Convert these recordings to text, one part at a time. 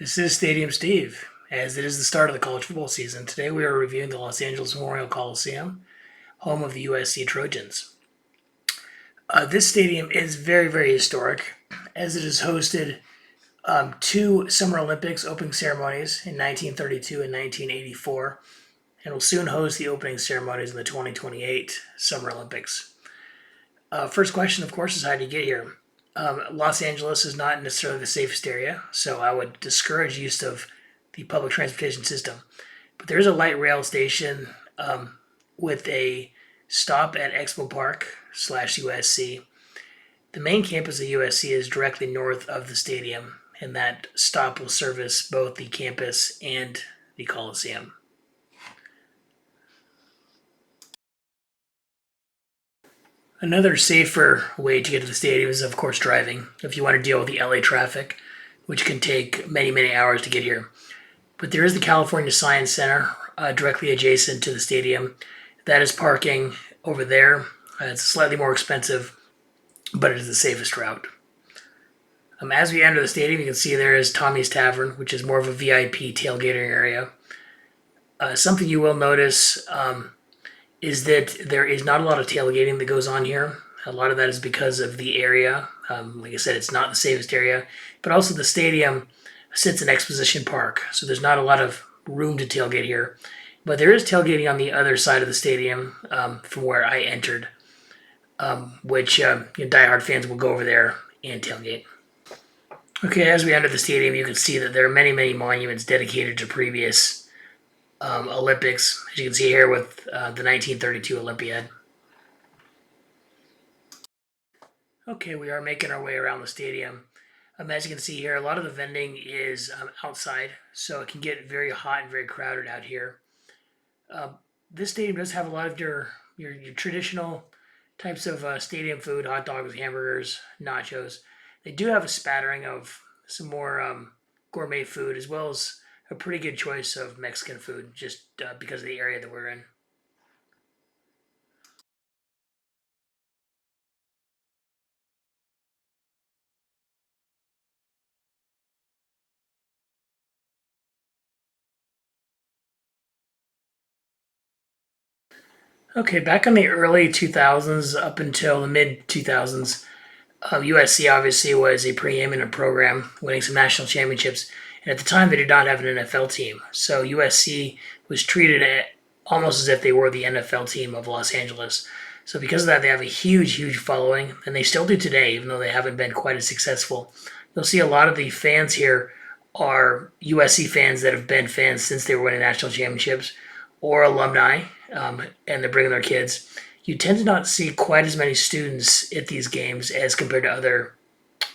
This is Stadium Steve. As it is the start of the college football season, today we are reviewing the Los Angeles Memorial Coliseum, home of the USC Trojans. This stadium is very, very historic, as it has hosted two Summer Olympics opening ceremonies in 1932 and 1984, and will soon host the opening ceremonies in the 2028 Summer Olympics. First question, of course, is how do you get here? Los Angeles is not necessarily the safest area, so I would discourage use of the public transportation system. But there is a light rail station with a stop at Expo Park / USC. The main campus of USC is directly north of the stadium, and that stop will service both the campus and the Coliseum. Another safer way to get to the stadium is, of course, driving, if you want to deal with the LA traffic, which can take many, many hours to get here. But there is the California Science Center directly adjacent to the stadium. That is parking over there. It's slightly more expensive, but it is the safest route. As we enter the stadium, you can see there is Tommy's Tavern, which is more of a VIP tailgating area. Something you will notice is that there is not a lot of tailgating that goes on here. A lot of that is because of the area. Like I said, it's not the safest area, but also the stadium sits in Exposition Park, so there's not a lot of room to tailgate here. But there is tailgating on the other side of the stadium from where I entered, which diehard fans will go over there and tailgate. Okay, as we enter the stadium, you can see that there are many, many monuments dedicated to previous Olympics, as you can see here with the 1932 Olympiad. Okay, we are making our way around the stadium. As you can see here, a lot of the vending is outside, so it can get very hot and very crowded out here. This stadium does have a lot of your traditional types of stadium food: hot dogs, hamburgers, nachos. They do have a spattering of some more gourmet food, as well as a pretty good choice of Mexican food, just because of the area that we're in. Okay, back in the early 2000s up until the mid 2000s, USC obviously was a preeminent program, winning some national championships. And at the time, they did not have an NFL team. So USC was treated almost as if they were the NFL team of Los Angeles. So because of that, they have a huge, huge following, and they still do today, even though they haven't been quite as successful. You'll see a lot of the fans here are USC fans that have been fans since they were winning national championships, or alumni, and they're bringing their kids. You tend to not see quite as many students at these games as compared to other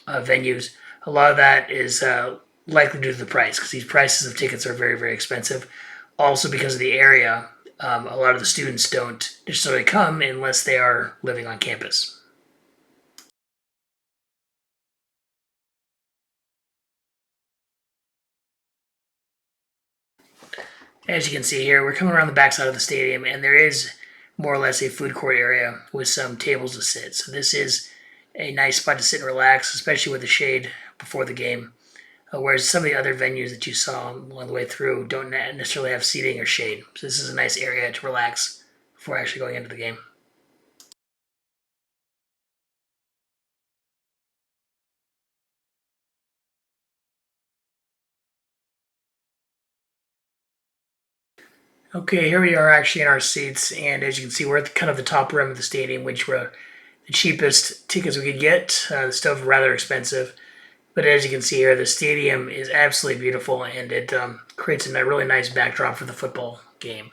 venues. A lot of that is likely due to the price, because these prices of tickets are very, very expensive. Also, because of the area, a lot of the students don't necessarily come unless they are living on campus. As you can see here, we're coming around the backside of the stadium, and there is more or less a food court area with some tables to sit. So this is a nice spot to sit and relax, especially with the shade before the game. Whereas some of the other venues that you saw along the way through don't necessarily have seating or shade. So this is a nice area to relax before actually going into the game. Okay, here we are actually in our seats, and as you can see, we're at kind of the top rim of the stadium, which were the cheapest tickets we could get. Still rather expensive. But as you can see here, the stadium is absolutely beautiful, and it creates a really nice backdrop for the football game.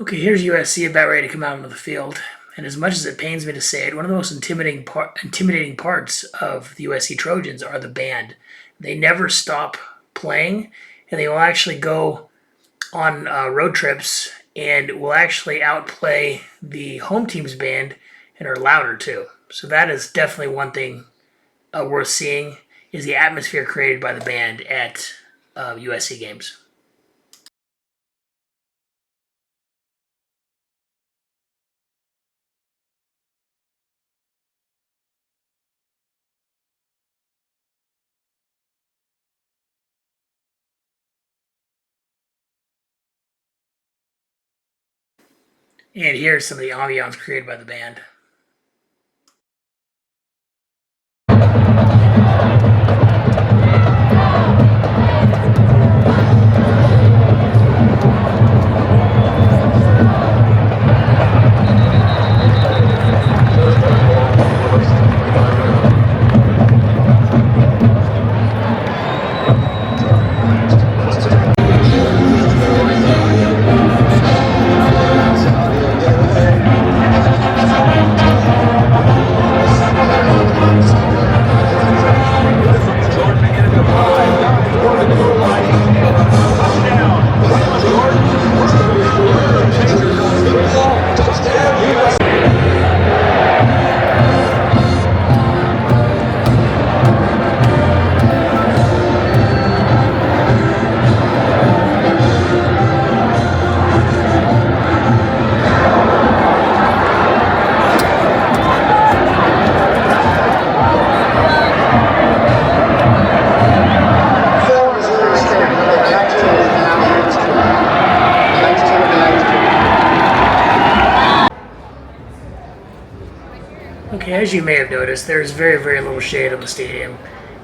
Okay, here's USC about ready to come out onto the field. And as much as it pains me to say it, one of the most intimidating parts of the USC Trojans are the band. They never stop playing, and they will actually go on road trips and will actually outplay the home team's band and are louder too. So that is definitely one thing worth seeing, is the atmosphere created by the band at USC games. And here's some of the ambiance created by the band. Okay, as you may have noticed, there's very, very little shade on the stadium,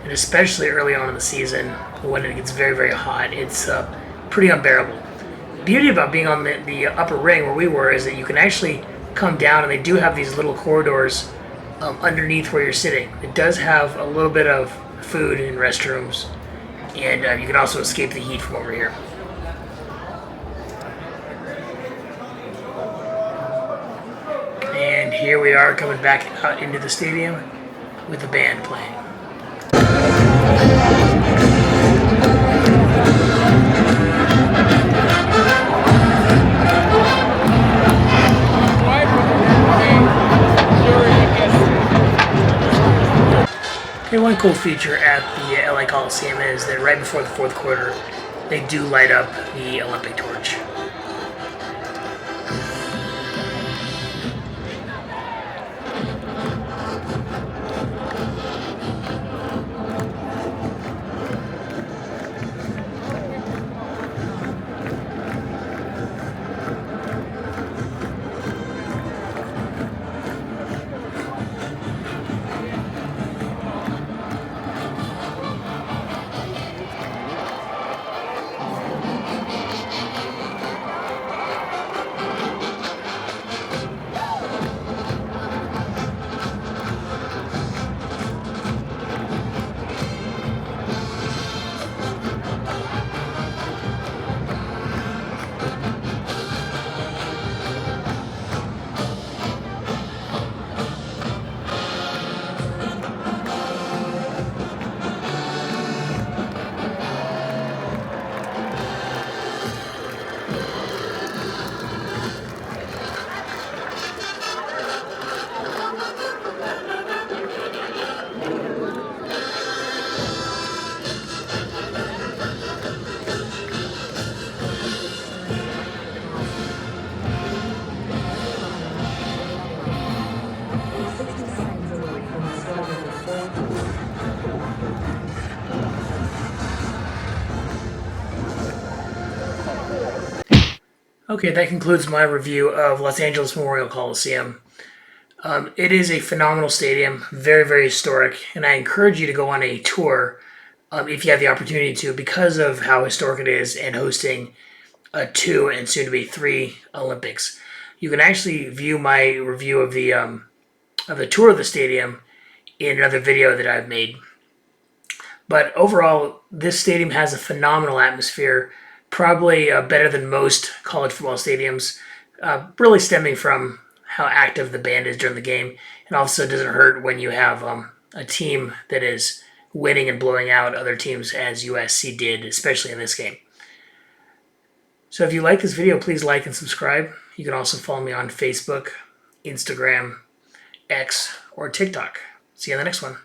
and especially early on in the season when it gets very, very hot, it's pretty unbearable. The beauty about being on the upper ring where we were is that you can actually come down, and they do have these little corridors underneath where you're sitting. It does have a little bit of food and restrooms, and you can also escape the heat from over here. And here we are coming back out into the stadium with the band playing. Okay, one cool feature at the LA Coliseum is that right before the fourth quarter, they do light up the Olympic torch. Okay, that concludes my review of Los Angeles Memorial Coliseum. It is a phenomenal stadium, very, very historic, and I encourage you to go on a tour if you have the opportunity to, because of how historic it is and hosting two and soon to be three Olympics. You can actually view my review of the tour of the stadium in another video that I've made. But overall, this stadium has a phenomenal atmosphere, probably better than most college football stadiums, really stemming from how active the band is during the game. And also doesn't hurt when you have a team that is winning and blowing out other teams as USC did, especially in this game. So if you like this video, please like and subscribe. You can also follow me on Facebook, Instagram, X, or TikTok. See you on the next one.